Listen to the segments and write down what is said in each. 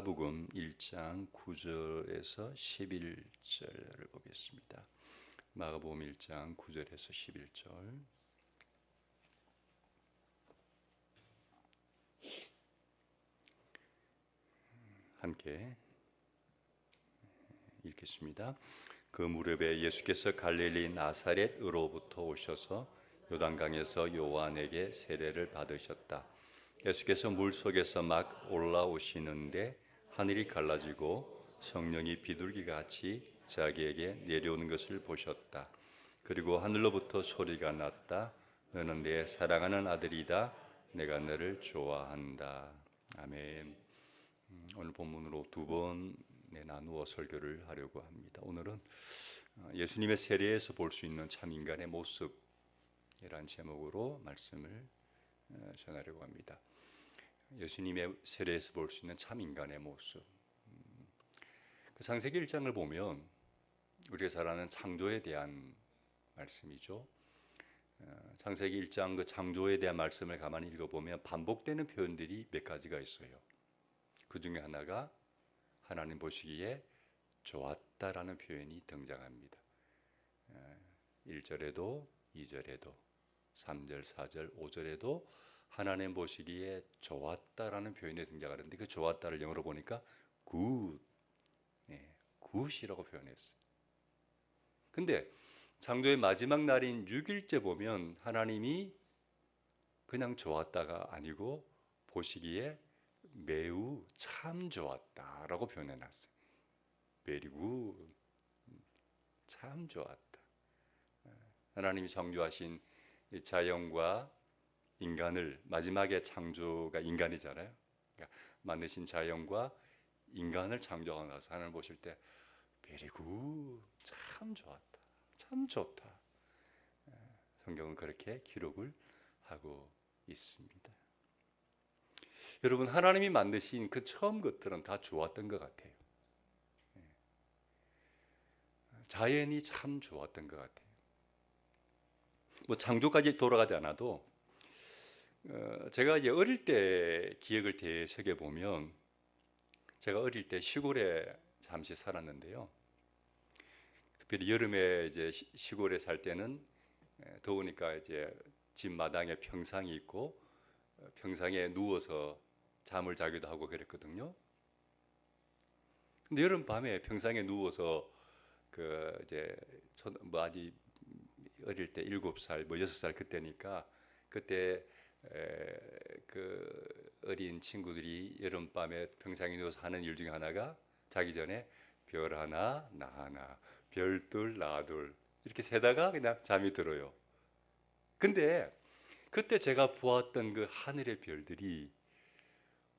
마가복음 1장 9절에서 11절을 보겠습니다. 마가복음 1장 9절에서 11절 함께 읽겠습니다. 그 무렵에 예수께서 갈릴리 나사렛으로부터 오셔서 요단강에서 요한에게 세례를 받으셨다. 예수께서 물속에서 막 올라오시는데 하늘이 갈라지고 성령이 비둘기같이 자기에게 내려오는 것을 보셨다. 그리고 하늘로부터 소리가 났다. 너는 내 사랑하는 아들이다. 내가 너를 좋아한다. 아멘. 오늘 본문으로 두 번 나누어 설교를 하려고 합니다. 오늘은 예수님의 세례에서 볼 수 있는 참 인간의 모습이라는 제목으로 말씀을 전하려고 합니다. 예수님의 세례에서 볼 수 있는 참 인간의 모습. 그 창세기 1장을 보면 우리가 잘 아는 창조에 대한 말씀이죠. 창세기 1장 그 창조에 대한 말씀을 가만히 읽어보면 반복되는 표현들이 몇 가지가 있어요. 그 중에 하나가 하나님 보시기에 좋았다라는 표현이 등장합니다. 1절에도 2절에도 3절, 4절, 5절에도 하나님 보시기에 좋았다라는 표현이 등장하는데 그 좋았다를 영어로 보니까 good, good이라고 표현했어요. 근데 창조의 마지막 날인 6일째 보면 하나님이 그냥 좋았다가 아니고 보시기에 매우 참 좋았다라고 표현해놨어요. Very good, 참 좋았다. 하나님이 창조하신 자연과 인간을 마지막에 창조가 인간이잖아요. 그러니까 만드신 자연과 인간을 창조하고 나서 하나님 보실 때 Very good, 참 좋았다, 참 좋다. 성경은 그렇게 기록을 하고 있습니다. 여러분, 하나님이 만드신 그 처음 것들은 다 좋았던 것 같아요. 자연이 참 좋았던 것 같아요. 뭐 창조까지 돌아가지 않아도 제가 이제 어릴 때 기억을 되새겨 보면 제가 어릴 때 시골에 잠시 살았는데요. 특별히 여름에 이제 시골에 살 때는 더우니까 이제 집 마당에 평상이 있고 평상에 누워서 잠을 자기도 하고 그랬거든요. 근데 여름 밤에 평상에 누워서 그 이제 뭐 아직 어릴 때 7살, 뭐 6살 그때니까 그때 그 어린 친구들이 여름밤에 평상에 누워서 하는 일 중에 하나가 자기 전에 별 하나, 나 하나, 별둘, 나 둘 이렇게 세다가 그냥 잠이 들어요. 근데 그때 제가 보았던 그 하늘의 별들이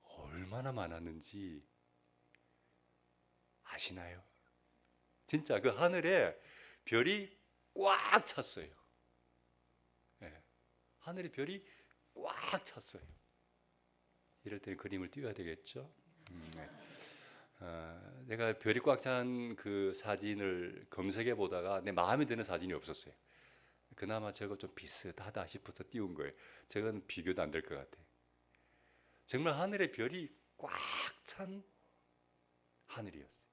얼마나 많았는지 아시나요? 진짜 그 하늘에 별이 꽉 찼어요. 네. 하늘에 별이 꽉 찼어요. 이럴 때는 그림을 띄워야 되겠죠. 네. 내가 별이 꽉 찬 그 사진을 검색해 보다가 내 마음에 드는 사진이 없었어요. 그나마 저거 좀 비슷하다 싶어서 띄운 거예요. 저건 비교도 안 될 것 같아요. 정말 하늘에 별이 꽉 찬 하늘이었어요.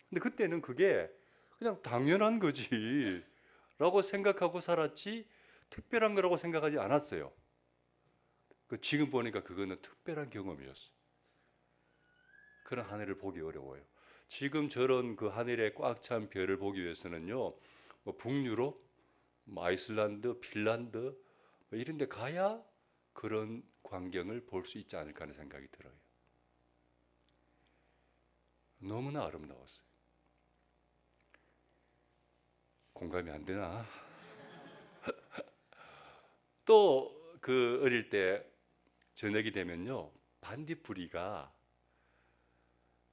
근데 그때는 그게 그냥 당연한 거지 라고 생각하고 살았지 특별한 거라고 생각하지 않았어요. 지금 보니까 그거는 특별한 경험이었어요. 그런 하늘을 보기 어려워요. 지금 저런 그 하늘에 꽉 찬 별을 보기 위해서는요, 뭐 북유럽, 뭐 아이슬란드, 핀란드 뭐 이런 데 가야 그런 광경을 볼 수 있지 않을까 하는 생각이 들어요. 너무나 아름다웠어요. 공감이 안 되나? 또 그 어릴 때 저녁이 되면요, 반딧불이가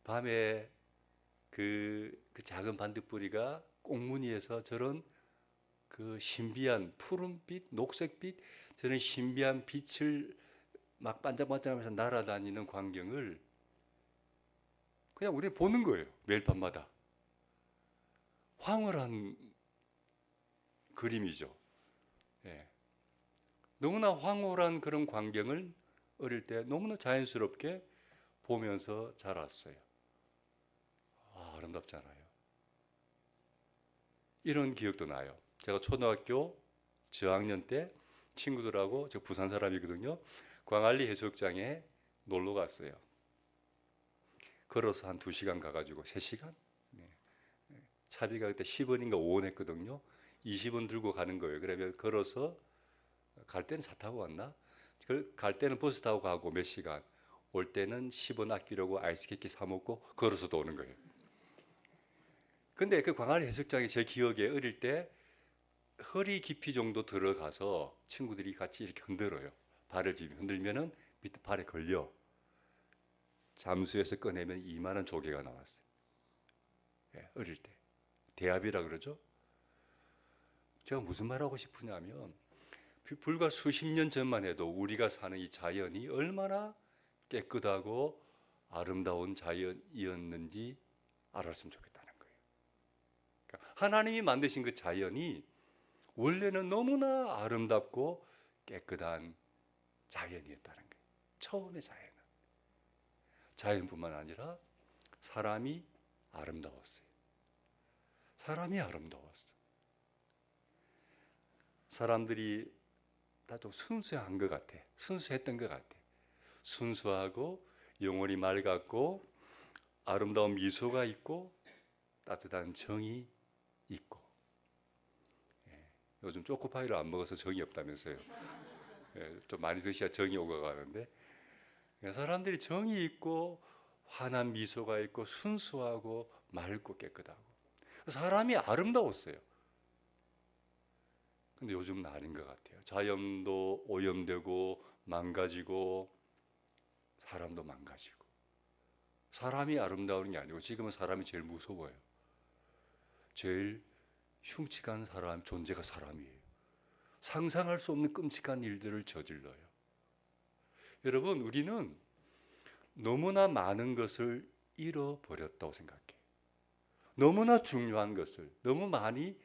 밤에 그 작은 반딧불이가 꽁무니에서 저런 그 신비한 푸른빛, 녹색빛, 저런 신비한 빛을 막 반짝반짝하면서 날아다니는 광경을 그냥 우리 보는 거예요. 매일 밤마다. 황홀한 그림이죠. 예. 너무나 황홀한 그런 광경을 어릴 때 너무나 자연스럽게 보면서 자랐어요. 아름답잖아요. 이런 기억도 나요. 제가 초등학교 저학년 때 친구들하고, 저 부산 사람이거든요, 광안리 해수욕장에 놀러 갔어요. 걸어서 한 2시간 가가지고 3시간? 차비가 그때 10원인가 5원 했거든요. 20원 들고 가는 거예요. 그러면 걸어서, 갈 때는 차 타고 갔나? 갈 때는 버스 타고 가고 몇 시간, 올 때는 10원 아끼려고 아이스케이크 사 먹고 걸어서도 오는 거예요. 근데 그 광안리 해수욕장이 제 기억에 어릴 때 허리 깊이 정도 들어가서 친구들이 같이 이렇게 흔들어요. 발을 지금 흔들면은 밑에 발에 걸려. 잠수해서 꺼내면 2만 원 조개가 나왔어요. 어릴 때. 대합이라 그러죠. 제가 무슨 말하고 싶으냐면, 불과 수십 년 전만 해도 우리가 사는 이 자연이 얼마나 깨끗하고 아름다운 자연이었는지 알았으면 좋겠다는 거예요. 그러니까 하나님이 만드신 그 자연이 원래는 너무나 아름답고 깨끗한 자연이었다는 거예요. 처음의 자연은. 자연뿐만 아니라 사람이 아름다웠어요. 사람이 아름다웠어. 사람들이 다 좀 순수한 것 같아. 순수했던 것 같아. 순수하고 영혼이 맑았고 아름다운 미소가 있고 따뜻한 정이 있고. 요즘 초코파이를 안 먹어서 정이 없다면서요. 좀 많이 드셔야 정이 오고 가는데, 사람들이 정이 있고 환한 미소가 있고 순수하고 맑고 깨끗하고 사람이 아름다웠어요. 근데 요즘은 아닌 것 같아요. 자연도 오염되고 망가지고 사람도 망가지고. 사람이 아름다운 게 아니고 지금은 사람이 제일 무서워요. 제일 흉측한 사람, 존재가 사람이에요. 상상할 수 없는 끔찍한 일들을 저질러요. 여러분, 우리는 너무나 많은 것을 잃어버렸다고 생각해요. 너무나 중요한 것을 너무 많이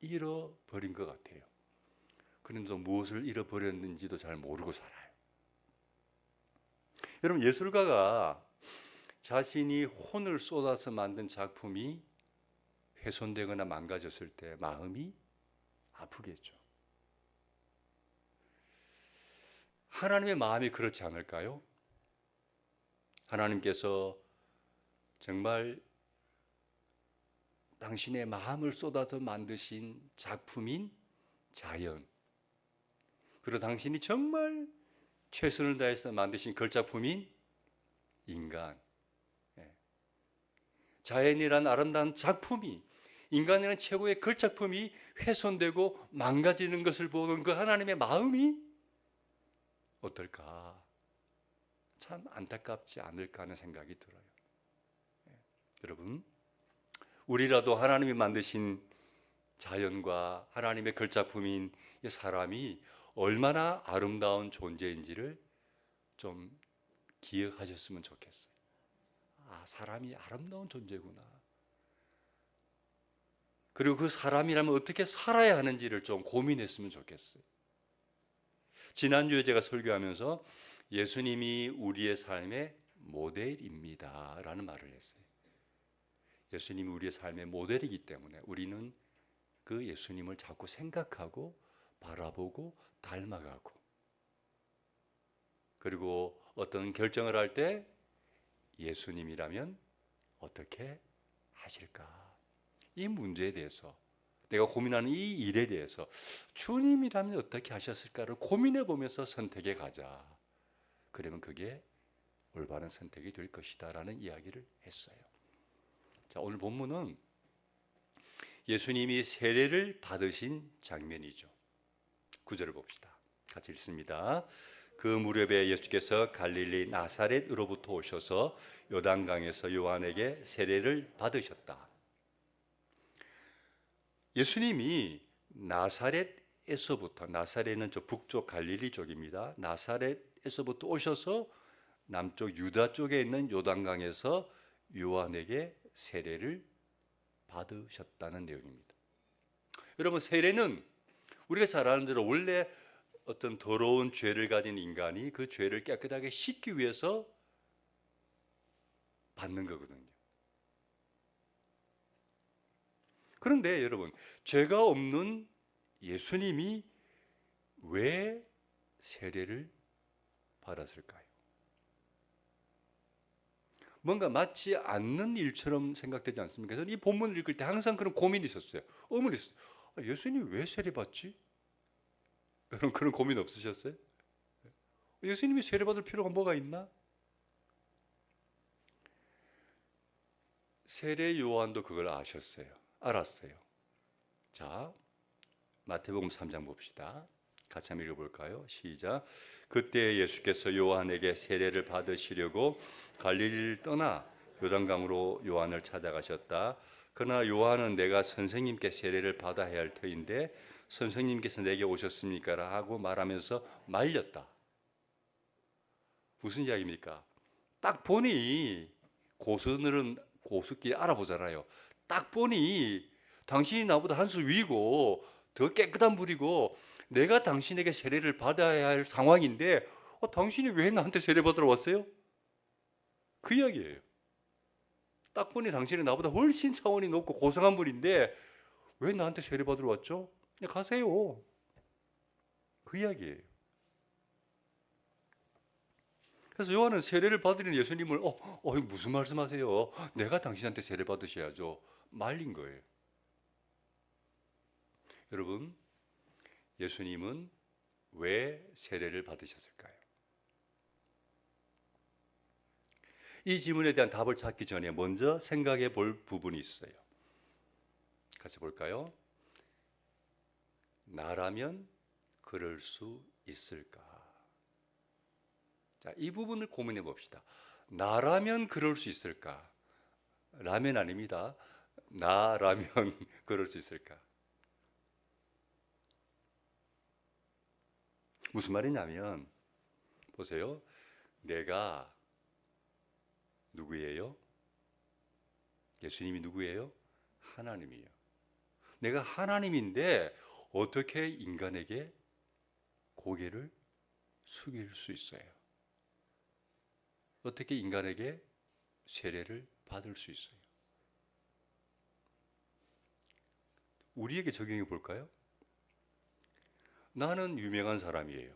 잃어버린 것 같아요. 그런데도 무엇을 잃어버렸는지도 잘 모르고 살아요. 여러분, 예술가가 자신이 혼을 쏟아서 만든 작품이 훼손되거나 망가졌을 때 마음이 아프겠죠. 하나님의 마음이 그렇지 않을까요? 하나님께서 정말 당신의 마음을 쏟아서 만드신 작품인 자연, 그리고 당신이 정말 최선을 다해서 만드신 걸작품인 인간, 자연이란 아름다운 작품이, 인간이란 최고의 걸작품이 훼손되고 망가지는 것을 보는 그 하나님의 마음이 어떨까? 참 안타깝지 않을까 하는 생각이 들어요. 여러분, 우리라도 하나님이 만드신 자연과 하나님의 걸작품인 이 사람이 얼마나 아름다운 존재인지를 좀 기억하셨으면 좋겠어요. 아, 사람이 아름다운 존재구나. 그리고 그 사람이라면 어떻게 살아야 하는지를 좀 고민했으면 좋겠어요. 지난주에 제가 설교하면서 예수님이 우리의 삶의 모델입니다 라는 말을 했어요. 예수님이 우리의 삶의 모델이기 때문에 우리는 그 예수님을 자꾸 생각하고 바라보고 닮아가고, 그리고 어떤 결정을 할 때 예수님이라면 어떻게 하실까? 이 문제에 대해서, 내가 고민하는 이 일에 대해서 주님이라면 어떻게 하셨을까를 고민해 보면서 선택해 가자. 그러면 그게 올바른 선택이 될 것이다 라는 이야기를 했어요. 자, 오늘 본문은 예수님이 세례를 받으신 장면이죠. 9절을 봅시다. 같이 읽습니다. 그 무렵에 예수께서 갈릴리 나사렛으로부터 오셔서 요단강에서 요한에게 세례를 받으셨다. 예수님이 나사렛에서부터, 나사렛은 저 북쪽 갈릴리 쪽입니다. 나사렛에서부터 오셔서 남쪽 유다 쪽에 있는 요단강에서 요한에게 세례를 받으셨다는 내용입니다. 여러분, 세례는 우리가 잘 아는 대로 원래 어떤 더러운 죄를 가진 인간이 그 죄를 깨끗하게 씻기 위해서 받는 거거든요. 그런데 여러분, 죄가 없는 예수님이 왜 세례를 받았을까요? 뭔가 맞지 않는 일처럼 생각되지 않습니까? 저는 이 본문을 읽을 때 항상 그런 고민이 있었어요. 의문이 있었어요. 예수님이 왜 세례 받지? 여러분 그런 고민 없으셨어요? 예수님이 세례 받을 필요가 뭐가 있나? 세례 요한도 그걸 아셨어요. 알았어요. 자, 마태복음 3장 봅시다. 같이 한번 읽어볼까요? 시작. 그때 예수께서 요한에게 세례를 받으시려고 갈릴리를 떠나 요단강으로 요한을 찾아가셨다. 그러나 요한은 내가 선생님께 세례를 받아야 할 터인데 선생님께서 내게 오셨습니까? 하고 말하면서 말렸다. 무슨 이야기입니까? 딱 보니 고수들은 고수끼리 알아보잖아요. 딱 보니 당신이 나보다 한 수 위고 더 깨끗한 분이고 내가 당신에게 세례를 받아야 할 상황인데 당신이 왜 나한테 세례 받으러 왔어요? 그 이야기예요. 딱 보니 당신은 나보다 훨씬 차원이 높고 고상한 분인데 왜 나한테 세례 받으러 왔죠? 그냥 가세요. 그 이야기예요. 그래서 요한은 세례를 받으려는 예수님을 이거 무슨 말씀하세요? 내가 당신한테 세례 받으셔야죠. 말린 거예요. 여러분, 예수님은 왜 세례를 받으셨을까요? 이 질문에 대한 답을 찾기 전에 먼저 생각해 볼 부분이 있어요. 같이 볼까요? 나라면 그럴 수 있을까? 자, 이 부분을 고민해 봅시다. 나라면 그럴 수 있을까? 라면 아닙니다. 나라면 그럴 수 있을까? 무슨 말이냐면 보세요. 내가 누구예요? 예수님이 누구예요? 하나님이에요. 내가 하나님인데 어떻게 인간에게 고개를 숙일 수 있어요? 어떻게 인간에게 세례를 받을 수 있어요? 우리에게 적용해 볼까요? 나는 유명한 사람이에요.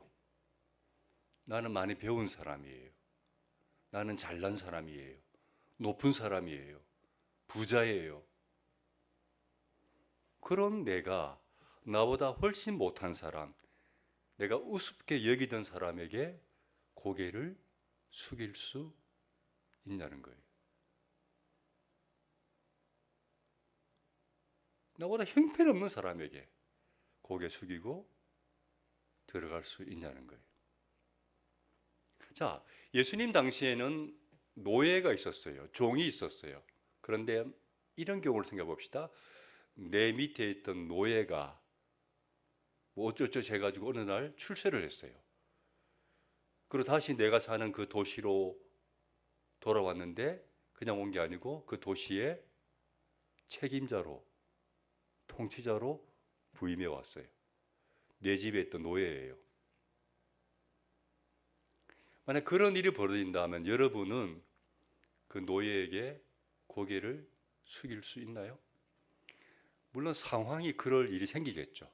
나는 많이 배운 사람이에요. 나는 잘난 사람이에요. 높은 사람이에요. 부자예요. 그런 내가 나보다 훨씬 못한 사람, 내가 우습게 여기던 사람에게 고개를 숙일 수 있냐는 거예요. 나보다 형편없는 사람에게 고개 숙이고 들어갈 수 있냐는 거예요. 자, 예수님 당시에는 노예가 있었어요. 종이 있었어요. 그런데 이런 경우를 생각해 봅시다. 내 밑에 있던 노예가 뭐 어쩌저쩌 해가지고 어느 날 출세를 했어요. 그리고 다시 내가 사는 그 도시로 돌아왔는데 그냥 온 게 아니고 그 도시의 책임자로, 통치자로 부임해 왔어요. 내 집에 있던 노예예요. 만약 그런 일이 벌어진다면 여러분은 그 노예에게 고개를 숙일 수 있나요? 물론 상황이 그럴 일이 생기겠죠.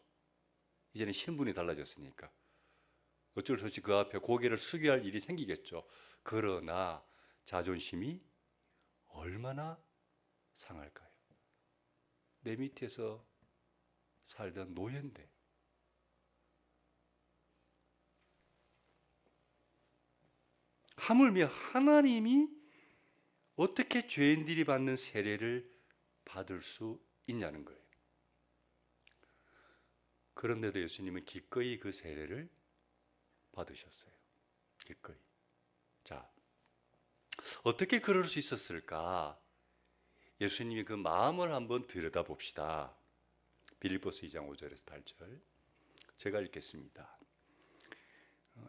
이제는 신분이 달라졌으니까. 어쩔 수 없이 그 앞에 고개를 숙여야 할 일이 생기겠죠. 그러나 자존심이 얼마나 상할까요? 내 밑에서 살던 노예인데. 하물며 하나님이 어떻게 죄인들이 받는 세례를 받을 수 있냐는 거예요. 그런데도 예수님은 기꺼이 그 세례를 받으셨어요. 기꺼이. 자, 어떻게 그럴 수 있었을까? 예수님이 그 마음을 한번 들여다봅시다. 빌립보서 2장 5절에서 8절. 제가 읽겠습니다.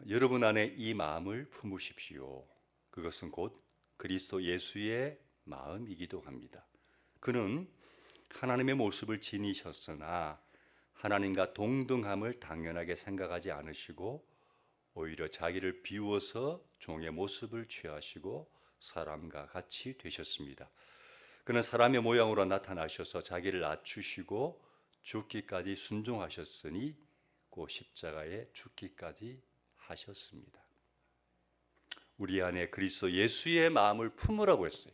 여러분 안에 이 마음을 품으십시오. 그것은 곧 그리스도 예수의 마음이기도 합니다. 그는 하나님의 모습을 지니셨으나 하나님과 동등함을 당연하게 생각하지 않으시고 오히려 자기를 비워서 종의 모습을 취하시고 사람과 같이 되셨습니다. 그는 사람의 모양으로 나타나셔서 자기를 낮추시고 죽기까지 순종하셨으니 그 십자가에 죽기까지 하셨습니다. 우리 안에 그리스도 예수의 마음을 품으라고 했어요.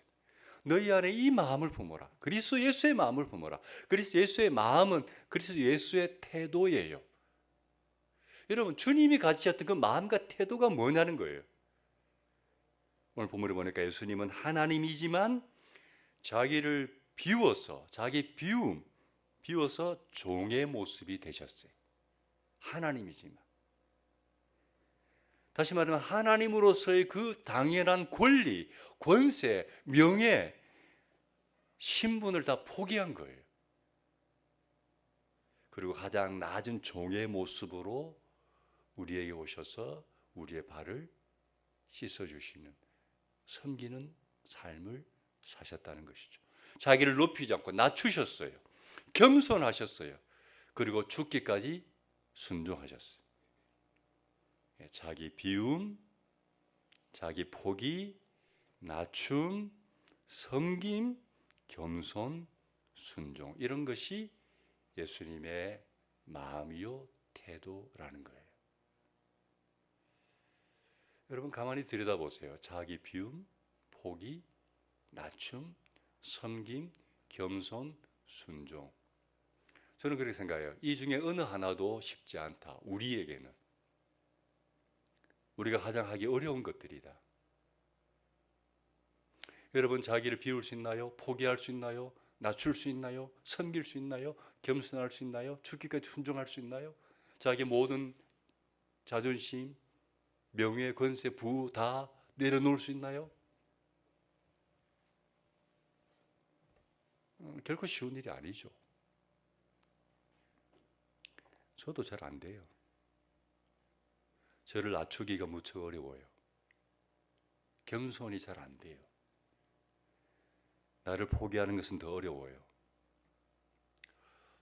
너희 안에 이 마음을 품어라. 그리스도 예수의 마음을 품어라. 그리스도 예수의 마음은 그리스도 예수의 태도예요. 여러분, 주님이 가지셨던 그 마음과 태도가 뭐냐는 거예요. 오늘 본문을 보니까 예수님은 하나님이지만 자기를 비워서, 비워서 종의 모습이 되셨어요. 하나님이지만. 다시 말하면 하나님으로서의 그 당연한 권리, 권세, 명예, 신분을 다 포기한 거예요. 그리고 가장 낮은 종의 모습으로 우리에게 오셔서 우리의 발을 씻어주시는, 섬기는 삶을 사셨다는 것이죠. 자기를 높이지 않고 낮추셨어요. 겸손하셨어요. 그리고 죽기까지 순종하셨어요. 자기 비움, 자기 포기, 낮춤, 섬김, 겸손, 순종, 이런 것이 예수님의 마음이요 태도라는 거예요. 여러분 가만히 들여다보세요. 자기 비움, 포기, 낮춤, 섬김, 겸손, 순종. 저는 그렇게 생각해요. 이 중에 어느 하나도 쉽지 않다. 우리에게는. 우리가 가장 하기 어려운 것들이다. 여러분 자기를 비울 수 있나요? 포기할 수 있나요? 낮출 수 있나요? 섬길 수 있나요? 겸손할 수 있나요? 죽기까지 순종할 수 있나요? 자기 모든 자존심, 명예, 권세, 부 다 내려놓을 수 있나요? 결코 쉬운 일이 아니죠. 저도 잘 안 돼요. 저를 낮추기가 무척 어려워요. 겸손이 잘 안 돼요. 나를 포기하는 것은 더 어려워요.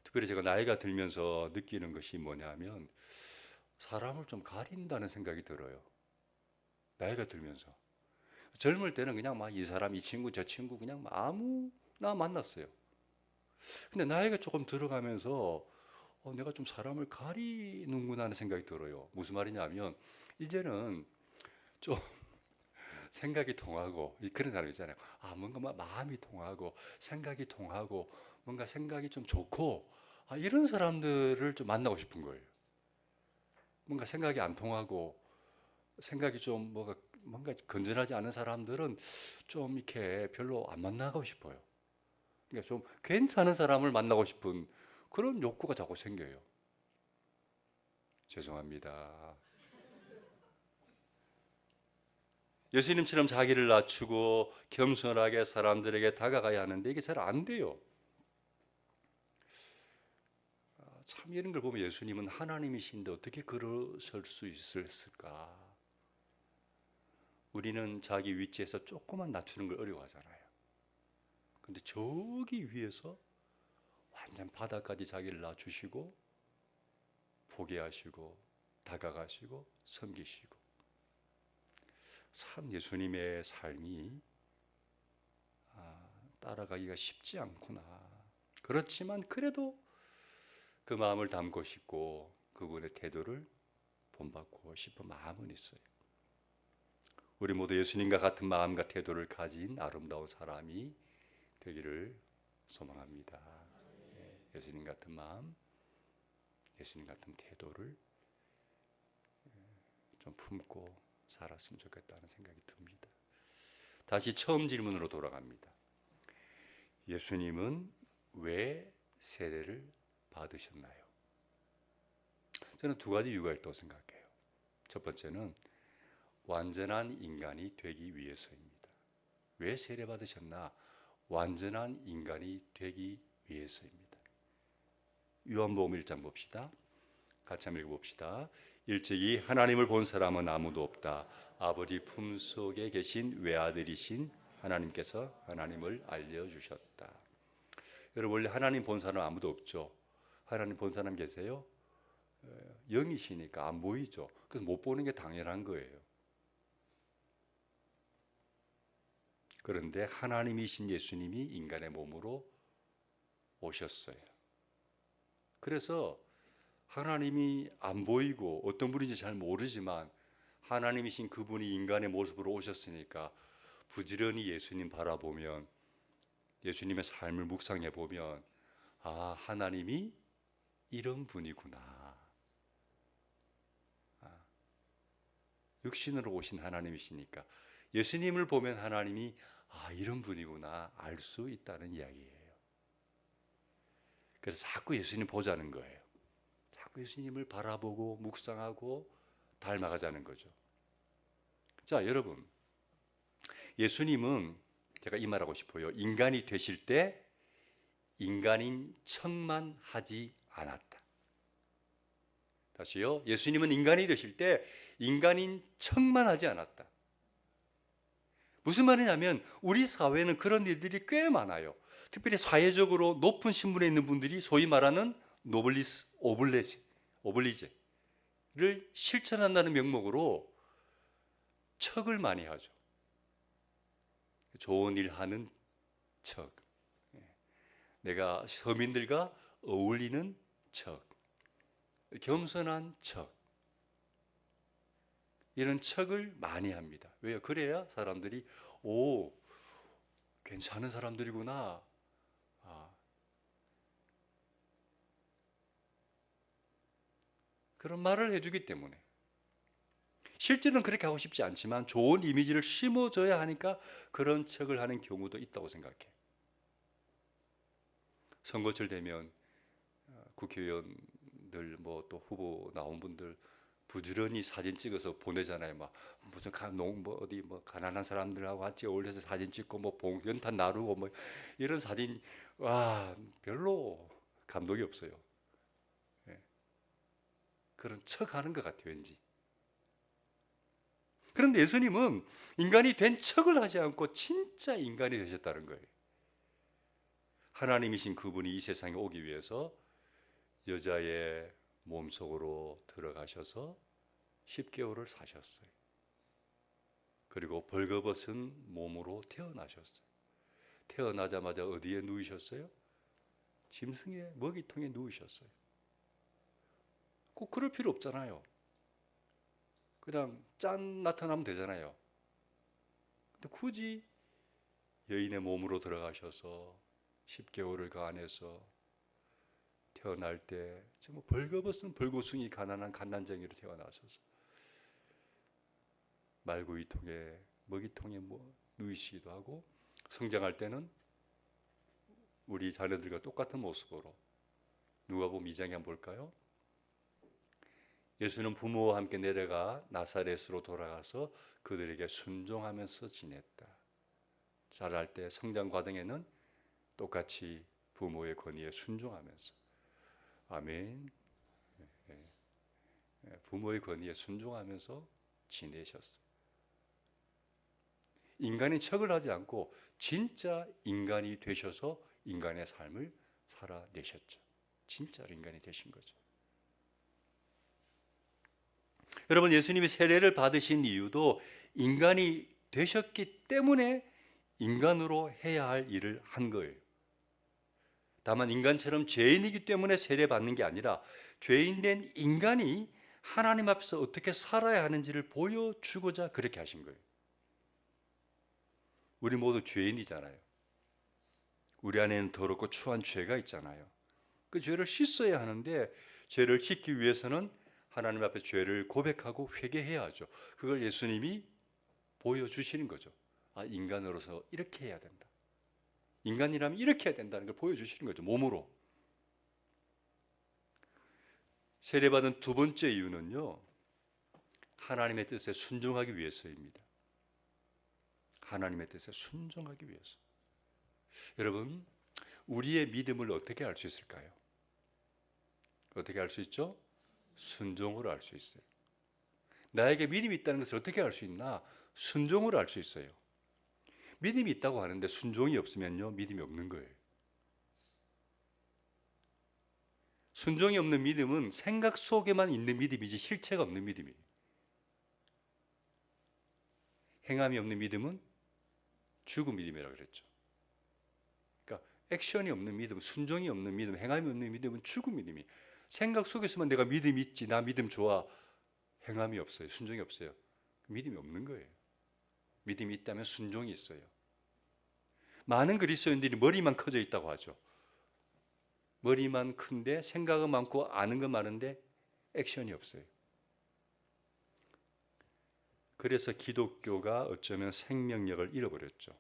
특별히 제가 나이가 들면서 느끼는 것이 뭐냐면 사람을 좀 가린다는 생각이 들어요. 나이가 들면서. 젊을 때는 그냥 막 이 사람, 이 친구, 저 친구 그냥 아무나 만났어요. 근데 나이가 조금 들어가면서 내가 좀 사람을 가리는구나 하는 생각이 들어요. 무슨 말이냐면 이제는 좀 생각이 통하고 그런 사람 있잖아요. 뭔가 마음이 통하고 생각이 통하고 뭔가 생각이 좀 좋고 이런 사람들을 좀 만나고 싶은 거예요. 뭔가 생각이 안 통하고 생각이 좀 뭔가 건전하지 않은 사람들은 좀 이렇게 별로 안 만나고 싶어요. 그러니까 좀 괜찮은 사람을 만나고 싶은 그런 욕구가 자꾸 생겨요. 죄송합니다. 예수님처럼 자기를 낮추고 겸손하게 사람들에게 다가가야 하는데 이게 잘 안 돼요. 참 이런 걸 보면 예수님은 하나님이신데 어떻게 그러실 수 있을까? 우리는 자기 위치에서 조금만 낮추는 걸 어려워하잖아요. 근데 저기 위에서 완전 바닥까지 자기를 낮추시고 포기하시고 다가가시고 섬기시고 참 예수님의 삶이 따라가기가 쉽지 않구나. 그렇지만 그래도 그 마음을 담고 싶고 그분의 태도를 본받고 싶은 마음은 있어요. 우리 모두 예수님과 같은 마음과 태도를 가진 아름다운 사람이 되기를 소망합니다. 예수님 같은 마음, 예수님 같은 태도를 좀 품고 살았으면 좋겠다는 생각이 듭니다. 다시 처음 질문으로 돌아갑니다. 예수님은 왜 세례를 받으셨나요? 저는 두 가지 이유가 있다고 생각해요. 첫 번째는 완전한 인간이 되기 위해서입니다. 왜 세례 받으셨나? 완전한 인간이 되기 위해서입니다. 요한복음 1장 봅시다. 같이 한번 읽어봅시다. 일찍이 하나님을 본 사람은 아무도 없다. 아버지 품속에 계신 외아들이신 하나님께서 하나님을 알려주셨다. 여러분 원래 하나님 본 사람 아무도 없죠. 하나님 본 사람 계세요? 영이시니까 안 보이죠. 그래서 못 보는 게 당연한 거예요. 그런데 하나님이신 예수님이 인간의 몸으로 오셨어요. 그래서 하나님이 안 보이고 어떤 분인지 잘 모르지만 하나님이신 그분이 인간의 모습으로 오셨으니까 부지런히 예수님 바라보면, 예수님의 삶을 묵상해 보면, 아, 하나님이 이런 분이구나. 육신으로 오신 하나님이시니까 예수님을 보면 하나님이 아, 이런 분이구나 알 수 있다는 이야기예요. 그래서 자꾸 예수님 보자는 거예요. 자꾸 예수님을 바라보고 묵상하고 닮아가자는 거죠. 자, 여러분, 예수님은 제가 이 말하고 싶어요. 인간이 되실 때 인간인 척만 하지 않았다. 다시요. 예수님은 인간이 되실 때 인간인 척만 하지 않았다. 무슨 말이냐면 우리 사회는 그런 일들이 꽤 많아요. 특별히 사회적으로 높은 신분에 있는 분들이 소위 말하는 노블리스 오블리제를 실천한다는 명목으로 척을 많이 하죠. 좋은 일 하는 척, 내가 서민들과 어울리는 척, 겸손한 척, 이런 척을 많이 합니다. 왜요? 그래야 사람들이 오, 괜찮은 사람들이구나. 그런 말을 해주기 때문에. 실제는 그렇게 하고 싶지 않지만 좋은 이미지를 심어줘야 하니까 그런 척을 하는 경우도 있다고 생각해. 선거철 되면 국회의원들 뭐 또 후보 나온 분들 부지런히 사진 찍어서 보내잖아요. 막 무슨 어디 뭐 가난한 사람들하고 같이 어울려서 사진 찍고 뭐 연탄 나르고 뭐 이런 사진, 와, 별로 감동이 없어요. 예. 그런 척하는 것 같아요, 왠지. 그런데 예수님은 인간이 된 척을 하지 않고 진짜 인간이 되셨다는 거예요. 하나님이신 그분이 이 세상에 오기 위해서 여자의 몸속으로 들어가셔서 10개월을 사셨어요. 그리고 벌거벗은 몸으로 태어나셨어요. 태어나자마자 어디에 누우셨어요? 짐승의 먹이통에 누우셨어요. 꼭 그럴 필요 없잖아요. 그냥 짠 나타나면 되잖아요. 근데 굳이 여인의 몸으로 들어가셔서 10개월을 그 안에서 태어날 때 정말 벌거벗은 벌거숭이 가난한 갓난쟁이로 태어나셔서 말구이통에 먹이통에 누이시기도 하고, 성장할 때는 우리 자녀들과 똑같은 모습으로, 누가복음 2장에 한번 볼까요? 예수는 부모와 함께 내려가 나사렛으로 돌아가서 그들에게 순종하면서 지냈다. 자랄 때 성장 과정에는 똑같이 부모의 권위에 순종하면서, 아멘. 부모의 권위에 순종하면서 지내셨어요. 인간의 척을 하지 않고 진짜 인간이 되셔서 인간의 삶을 살아내셨죠. 진짜로 인간이 되신 거죠. 여러분, 예수님이 세례를 받으신 이유도 인간이 되셨기 때문에 인간으로 해야 할 일을 한 거예요. 다만 인간처럼 죄인이기 때문에 세례받는 게 아니라 죄인된 인간이 하나님 앞에서 어떻게 살아야 하는지를 보여주고자 그렇게 하신 거예요. 우리 모두 죄인이잖아요. 우리 안에는 더럽고 추한 죄가 있잖아요. 그 죄를 씻어야 하는데 죄를 씻기 위해서는 하나님 앞에 죄를 고백하고 회개해야 하죠. 그걸 예수님이 보여주시는 거죠. 아, 인간으로서 이렇게 해야 된다. 인간이라면 이렇게 해야 된다는 걸 보여주시는 거죠. 몸으로. 세례받은 두 번째 이유는요, 하나님의 뜻에 순종하기 위해서입니다. 하나님의 뜻에 순종하기 위해서. 여러분, 우리의 믿음을 어떻게 알 수 있을까요? 어떻게 알 수 있죠? 순종으로 알 수 있어요. 나에게 믿음이 있다는 것을 어떻게 알 수 있나? 순종으로 알 수 있어요. 믿음이 있다고 하는데 순종이 없으면요, 믿음이 없는 거예요. 순종이 없는 믿음은 생각 속에만 있는 믿음이지 실체가 없는 믿음이에요. 행함이 없는 믿음은 죽은 믿음이라고 그랬죠. 그러니까 액션이 없는 믿음, 순종이 없는 믿음, 행함이 없는 믿음은 죽은 믿음이. 생각 속에서만 내가 믿음이 있지, 나 믿음 좋아, 행함이 없어요. 순종이 없어요. 믿음이 없는 거예요. 믿음이 있다면 순종이 있어요. 많은 그리스도인들이 머리만 커져 있다고 하죠. 머리만 큰데 생각은 많고 아는 건 많은데 액션이 없어요. 그래서 기독교가 어쩌면 생명력을 잃어버렸죠.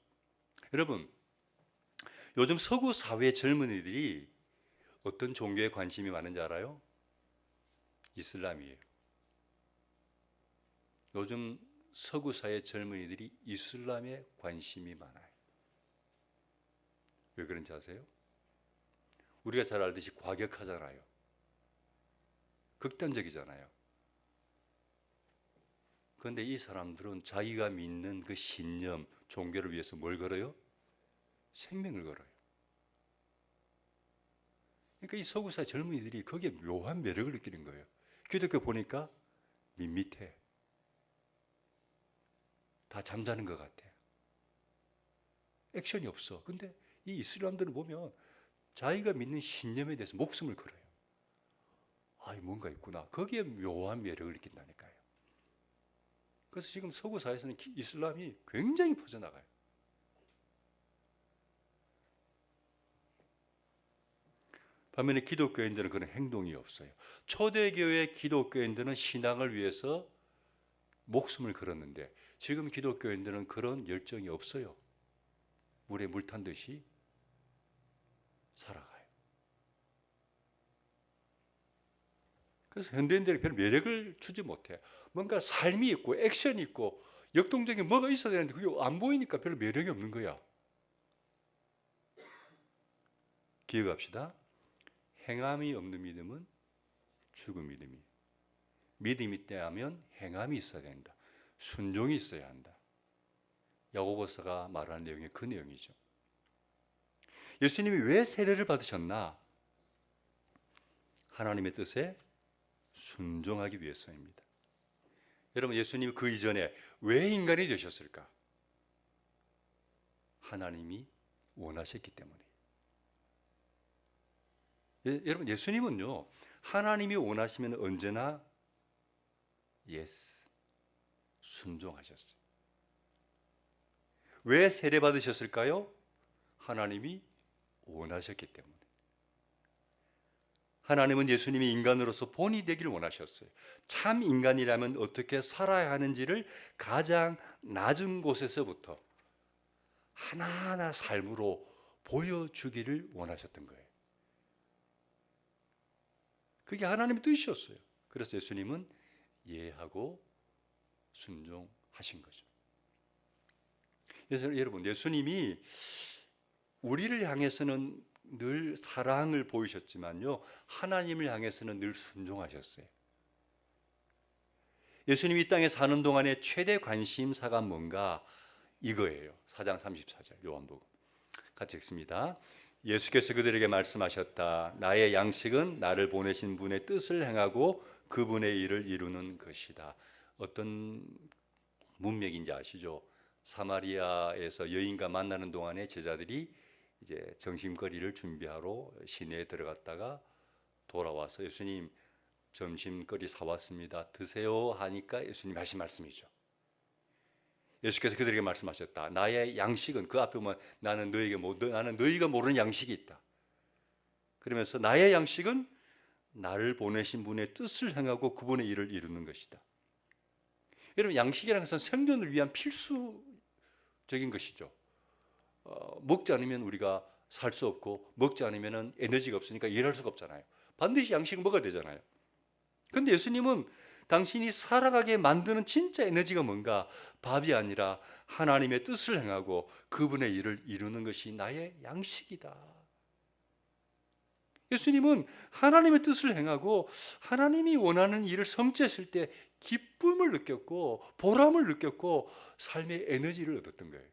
여러분, 요즘 서구 사회 젊은이들이 어떤 종교에 관심이 많은지 알아요? 이슬람이에요. 요즘 서구 사회 젊은이들이 이슬람에 관심이 많아요. 왜 그런지 아세요? 우리가 잘 알듯이 과격하잖아요. 극단적이잖아요. 그런데 이 사람들은 자기가 믿는 그 신념, 종교를 위해서 뭘 걸어요? 생명을 걸어요. 그러니까 이 서구사회 젊은이들이 거기에 묘한 매력을 느끼는 거예요. 기독교 보니까 밋밋해. 다 잠자는 것 같아. 액션이 없어. 근데 이 이슬람들을 보면 자기가 믿는 신념에 대해서 목숨을 걸어요. 아, 뭔가 있구나. 거기에 묘한 매력을 느낀다니까요. 그래서 지금 서구 사회에서는 이슬람이 굉장히 퍼져나가요. 반면에 기독교인들은 그런 행동이 없어요. 초대교회 기독교인들은 신앙을 위해서 목숨을 걸었는데 지금 기독교인들은 그런 열정이 없어요. 물에 물 탄 듯이 살아가요. 그래서 현대인들이 별 매력을 주지 못해요. 뭔가 삶이 있고 액션이 있고 역동적인 뭐가 있어야 되는데 그게 안 보이니까 별로 매력이 없는 거야. 기억합시다. 행함이 없는 믿음은 죽은 믿음이에요. 믿음이 있다면 행함이 있어야 된다. 순종이 있어야 한다. 야고보서가 말하는 내용이 그 내용이죠. 예수님이 왜 세례를 받으셨나? 하나님의 뜻에 순종하기 위해서입니다. 여러분, 예수님이 그 이전에 왜 인간이 되셨을까? 하나님이 원하셨기 때문이에요. 여러분, 예수님은요, 하나님이 원하시면 언제나 순종하셨어요. 왜 세례 받으셨을까요? 하나님이 원하셨기 때문에. 하나님은 예수님이 인간으로서 본이 되기를 원하셨어요. 참 인간이라면 어떻게 살아야 하는지를 가장 낮은 곳에서부터 하나하나 삶으로 보여주기를 원하셨던 거예요. 그게 하나님의 뜻이었어요. 그래서 예수님은 이해하고 순종하신 거죠. 그래서 여러분, 예수님이 우리를 향해서는 늘 사랑을 보이셨지만요, 하나님을 향해서는 늘 순종하셨어요. 예수님이 이 땅에 사는 동안에 최대 관심사가 뭔가 이거예요. 4장 34절 요한복음 같이 읽습니다. 예수께서 그들에게 말씀하셨다. 나의 양식은 나를 보내신 분의 뜻을 행하고 그분의 일을 이루는 것이다. 어떤 문맥인지 아시죠? 사마리아에서 여인과 만나는 동안에 제자들이 이제 점심거리를 준비하러 시내에 들어갔다가 돌아와서 예수님 점심거리 사왔습니다. 드세요 하니까 예수님 하신 말씀이죠. 예수께서 그들에게 말씀하셨다. 나의 양식은, 그 앞에 보면 나는 너희가 모르는 양식이 있다. 그러면서 나의 양식은 나를 보내신 분의 뜻을 행하고 그분의 일을 이루는 것이다. 여러분, 양식이라는 것은 생존을 위한 필수적인 것이죠. 먹지 않으면 우리가 살 수 없고 먹지 않으면 에너지가 없으니까 일할 수가 없잖아요. 반드시 양식을 먹어야 되잖아요. 그런데 예수님은 당신이 살아가게 만드는 진짜 에너지가 뭔가 밥이 아니라 하나님의 뜻을 행하고 그분의 일을 이루는 것이 나의 양식이다. 예수님은 하나님의 뜻을 행하고 하나님이 원하는 일을 성취했을 때 기쁨을 느꼈고 보람을 느꼈고 삶의 에너지를 얻었던 거예요.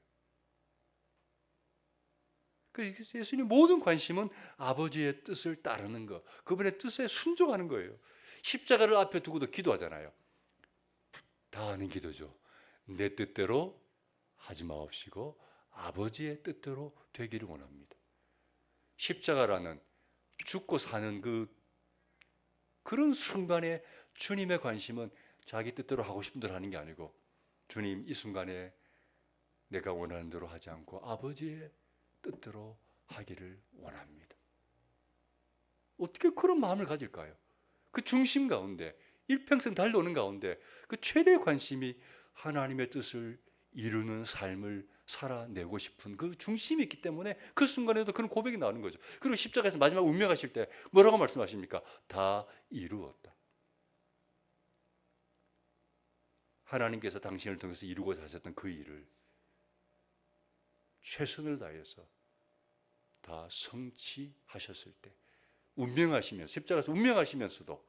그래서 예수님 모든 관심은 아버지의 뜻을 따르는 것, 그분의 뜻에 순종하는 거예요. 십자가를 앞에 두고도 기도하잖아요. 다 하는 기도죠. 내 뜻대로 하지 마옵시고 아버지의 뜻대로 되기를 원합니다. 십자가라는 죽고 사는 그런 순간에 주님의 관심은 자기 뜻대로 하고 싶은 대로 하는 게 아니고, 주님 이 순간에 내가 원하는 대로 하지 않고 아버지의 뜻대로 하기를 원합니다. 어떻게 그런 마음을 가질까요? 그 중심 가운데, 일평생 달려오는 가운데 그 최대의 관심이 하나님의 뜻을 이루는 삶을 살아내고 싶은 그 중심이 있기 때문에 그 순간에도 그런 고백이 나오는 거죠. 그리고 십자가에서 마지막 운명하실 때 뭐라고 말씀하십니까? 다 이루었다. 하나님께서 당신을 통해서 이루고자 하셨던 그 일을 최선을 다해서 다 성취하셨을 때, 운명하시면서, 십자가에서 운명하시면서도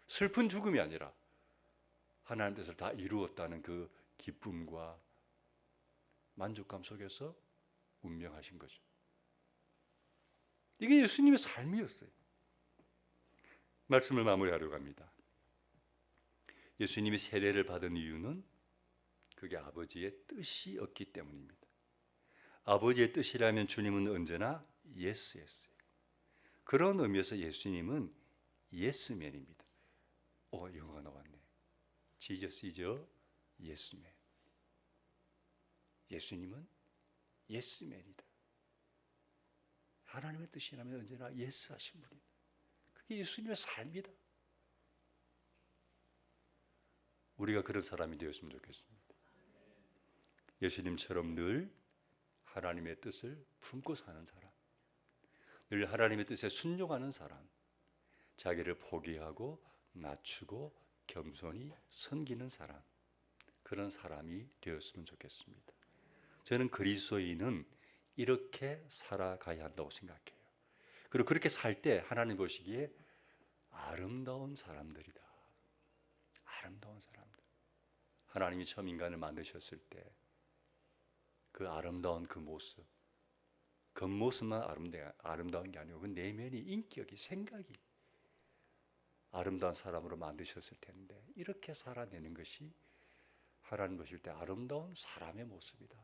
슬픈 죽음이 아니라 하나님 뜻을 다 이루었다는 그 기쁨과 만족감 속에서 운명하신 거죠. 이게 예수님의 삶이었어요. 말씀을 마무리하려고 합니다. 예수님이 세례를 받은 이유는 그게 아버지의 뜻이었기 때문입니다. 아버지의 뜻이라면 주님은 언제나 예스였어요. 그런 의미에서 예수님은 예스맨입니다. 영어가 나왔네. Jesus is a yes man. 예수님은 예스맨이다. 하나님의 뜻이라면 언제나 예스 하신 분이다. 그게 예수님의 삶이다. 우리가 그런 사람이 되었으면 좋겠습니다. 예수님처럼 늘 하나님의 뜻을 품고 사는 사람, 늘 하나님의 뜻에 순종하는 사람, 자기를 포기하고 낮추고 겸손히 섬기는 사람, 그런 사람이 되었으면 좋겠습니다. 저는 그리스도인은 이렇게 살아가야 한다고 생각해요. 그리고 그렇게 살 때 하나님 보시기에 아름다운 사람들이다. 아름다운 사람들. 하나님이 처음 인간을 만드셨을 때 그 아름다운 그 모습, 겉모습만 아름다운 게 아니고 그 내면이, 인격이, 생각이 아름다운 사람으로 만드셨을 텐데, 이렇게 살아내는 것이 하나님 보실 때 아름다운 사람의 모습이다.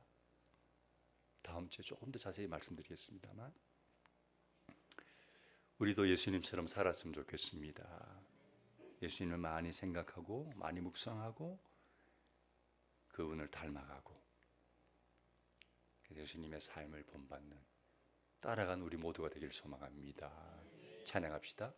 다음 주에 조금 더 자세히 말씀드리겠습니다만, 우리도 예수님처럼 살았으면 좋겠습니다. 예수님을 많이 생각하고 많이 묵상하고 그분을 닮아가고 예수님의 삶을 본받는, 따라간 우리 모두가 되길 소망합니다. 찬양합시다.